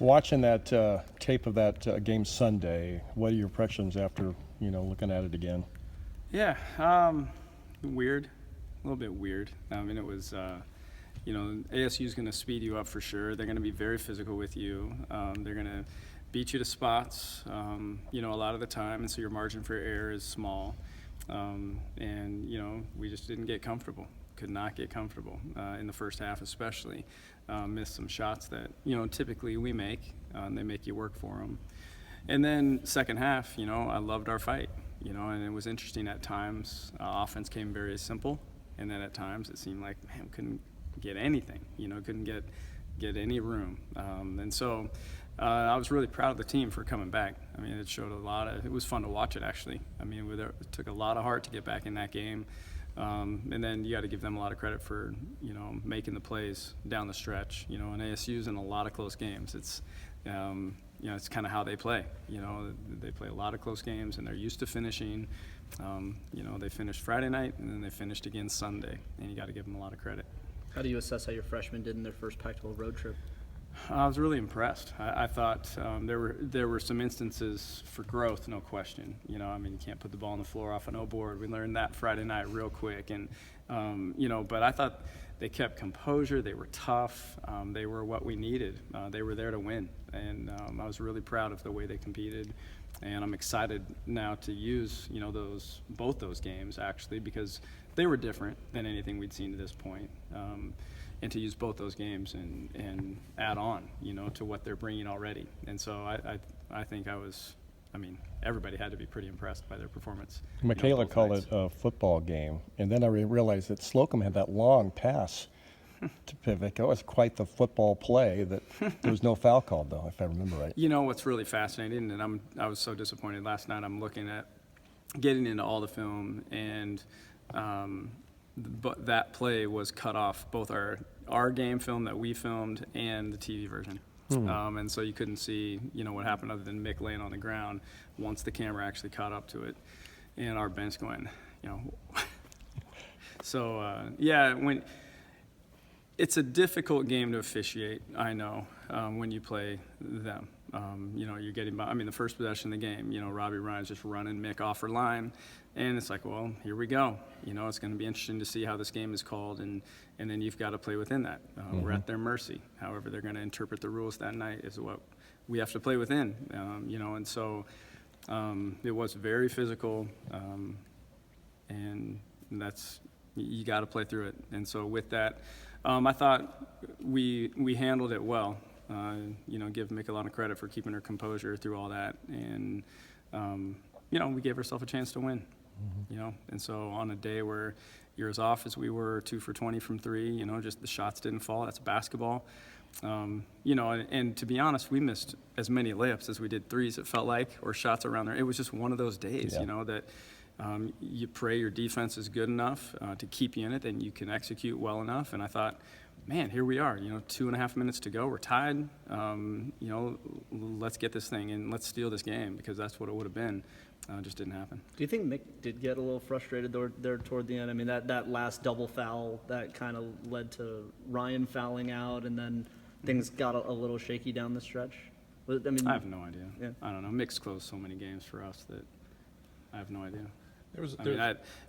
Watching that tape of that game Sunday, what are your impressions after looking at it again? Yeah, weird, a little bit weird. I mean, it was, ASU is going to speed you up for sure. They're going to be very physical with you. They're going to beat you to spots, a lot of the time, and so your margin for error is small. We just didn't get comfortable. Could not get comfortable in the first half, especially. Missed some shots that typically we make. They make you work for them. And then second half, I loved our fight. And it was interesting at times. Offense came very simple, and then at times it seemed like man, we couldn't get anything. Couldn't get any room. And so I was really proud of the team for coming back. I mean, it showed it was fun to watch it actually. I mean, it took a lot of heart to get back in that game. And then you got to give them a lot of credit for, making the plays down the stretch. And ASU's in a lot of close games. It's, it's kind of how they play. They play a lot of close games, and they're used to finishing. They finished Friday night, and then they finished again Sunday, and you got to give them a lot of credit. How do you assess how your freshmen did in their first Pac-12 road trip? I was really impressed. I thought there were some instances for growth, no question. You can't put the ball on the floor off an O board. We learned that Friday night real quick, and but I thought they kept composure. They were tough. They were what we needed. They were there to win, and I was really proud of the way they competed. And I'm excited now to use both those games actually because they were different than anything we'd seen to this point. And to use both those games and add on, to what they're bringing already. And so I think everybody had to be pretty impressed by their performance. Michaela called it a football game, and then I realized that Slocum had that long pass to Pivot. It was quite the football play that there was no foul called, though, if I remember right. What's really fascinating, and I was so disappointed last night. I'm looking at getting into all the film, and but that play was cut off both our game film that we filmed and the TV version. And so you couldn't see, what happened other than Mick laying on the ground once the camera actually caught up to it. And our bench going, So, when it's a difficult game to officiate, I know, when you play them. You're getting by. The first possession of the game, Robbie Ryan's just running Mick off her line. And it's like, well, here we go. It's going to be interesting to see how this game is called, and then you've got to play within that. We're at their mercy. However they're going to interpret the rules that night is what we have to play within. And so it was very physical, and that's you got to play through it. And so with that, I thought we handled it well. Give Mick a lot of credit for keeping her composure through all that, and we gave ourselves a chance to win. And so on a day where you're as off as we were, 2 for 20 from 3, just the shots didn't fall. That's basketball. And to be honest, we missed as many layups as we did threes, it felt like, or shots around there. It was just one of those days, that you pray your defense is good enough to keep you in it, then you can execute well enough. And I thought, man, here we are, 2.5 minutes to go. We're tied. Let's get this thing and let's steal this game because that's what it would have been. Just didn't happen. Do you think Mick did get a little frustrated there toward the end? That last double foul, that kind of led to Ryan fouling out, and then things got a little shaky down the stretch? I have no idea. Yeah. I don't know. Mick's closed so many games for us that I have no idea.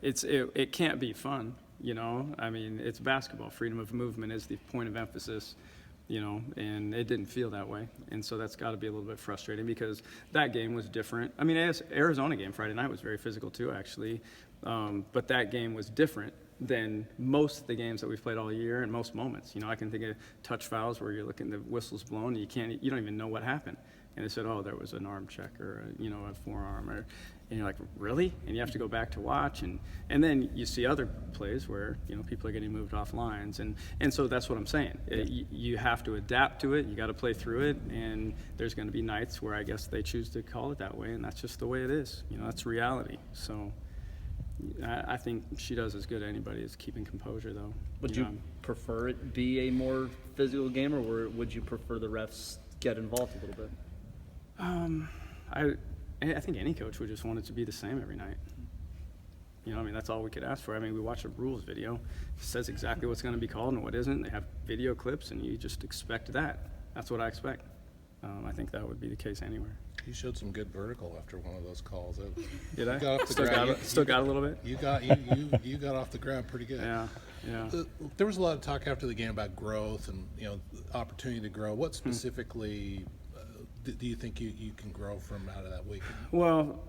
It can't be fun. It's basketball. Freedom of movement is the point of emphasis, and it didn't feel that way. And so that's got to be a little bit frustrating because that game was different. Arizona game Friday night was very physical too, actually. But that game was different than most of the games that we've played all year and most moments. I can think of touch fouls where you're looking, the whistle's blown, and you don't even know what happened. And they said, oh, there was an arm check or, a forearm. And you're like, really? And you have to go back to watch. And then you see other plays where, people are getting moved off lines. And so that's what I'm saying. You have to adapt to it. You got to play through it. And there's going to be nights where I guess they choose to call it that way. And that's just the way it is. That's reality. So I think she does as good as anybody as keeping composure, though. Would you prefer it be a more physical game, or would you prefer the refs get involved a little bit? I think any coach would just want it to be the same every night. That's all we could ask for. We watch a rules video. It says exactly what's going to be called and what isn't. They have video clips, and you just expect that. That's what I expect. I think that would be the case anywhere. You showed some good vertical after one of those calls. Did I? got off the Still ground. got a little bit? You got off the ground pretty good. Yeah, yeah. There was a lot of talk after the game about growth and opportunity to grow. What specifically do you think you can grow from out of that week? Well,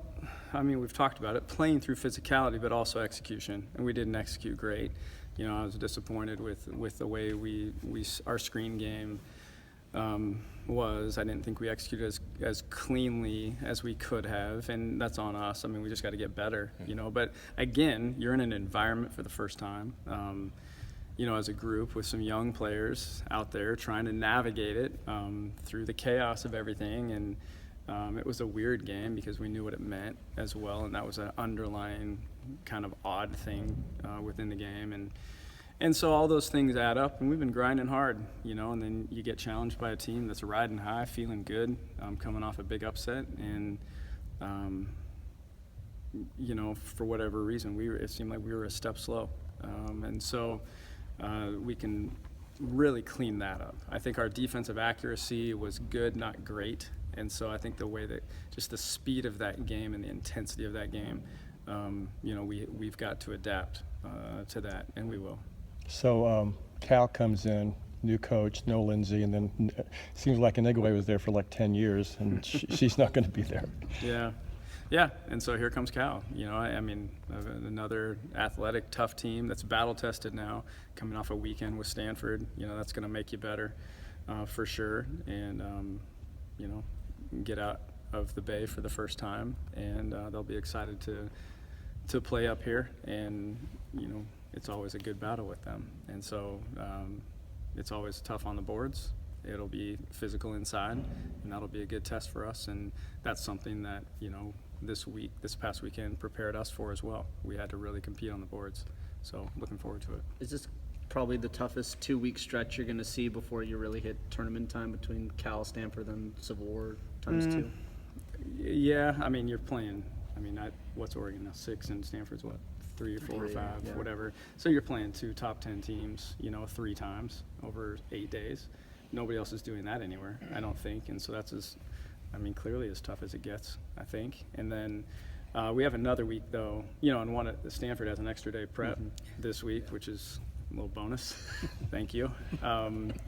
I mean, we've talked about it, playing through physicality, but also execution, and we didn't execute great. I was disappointed with the way our screen game was. I didn't think we executed as cleanly as we could have, and that's on us. I mean, we just got to get better, But again, you're in an environment for the first time, as a group with some young players out there trying to navigate it through the chaos of everything. And it was a weird game because we knew what it meant as well, and that was an underlying kind of odd thing within the game. And so all those things add up, and we've been grinding hard, and then you get challenged by a team that's riding high, feeling good, coming off a big upset, and, for whatever reason, it seemed like we were a step slow. And so we can really clean that up. I think our defensive accuracy was good, not great, and so I think the way that just the speed of that game and the intensity of that game, we've got to adapt to that, and we will. So Cal comes in, new coach, no Lindsay, and then seems like Inigwe was there for like 10 years, and she's not going to be there. Yeah, and so here comes Cal. I mean, another athletic, tough team that's battle-tested now, coming off a weekend with Stanford. That's going to make you better for sure, and, get out of the Bay for the first time, and they'll be excited to play up here, and, it's always a good battle with them. And so it's always tough on the boards. It'll be physical inside, and that'll be a good test for us. And that's something that, this past weekend prepared us for as well. We had to really compete on the boards. So looking forward to it. Is this probably the toughest 2-week stretch you're going to see before you really hit tournament time between Cal, Stanford, and Civil War ×2? Yeah, I mean, you're playing, what's Oregon now? 6, and Stanford's what? 3 or 4 or 5, yeah. whatever. So you're playing 2 top 10 teams, 3 times over 8 days. Nobody else is doing that anywhere, I don't think. And so that's clearly as tough as it gets, I think. And then we have another week, though, and Stanford has an extra day prep this week, which is a little bonus. Thank you. And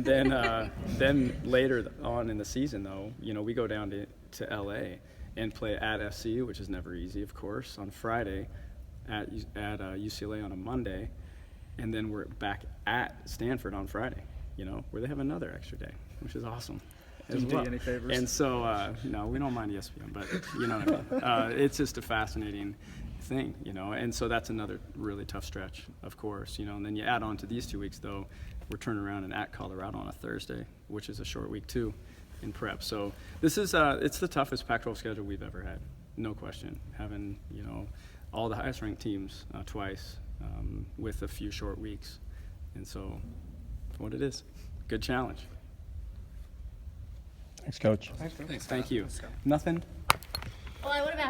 then later on in the season, though, we go down to LA and play at SC, which is never easy, of course, on Friday. At UCLA on a Monday, and then we're back at Stanford on Friday, where they have another extra day, which is awesome. Didn't do you any favors. And so, no, we don't mind ESPN, but you know what I mean. It's just a fascinating thing, and so that's another really tough stretch, of course, and then you add on to these 2 weeks, though, we're turning around and at Colorado on a Thursday, which is a short week, too, in prep. So this is, it's the toughest Pac-12 schedule we've ever had, no question, having, all the highest ranked teams twice with a few short weeks. And so what it is, good challenge. Thanks, Coach. Thank you. Nothing? Well, I would have asked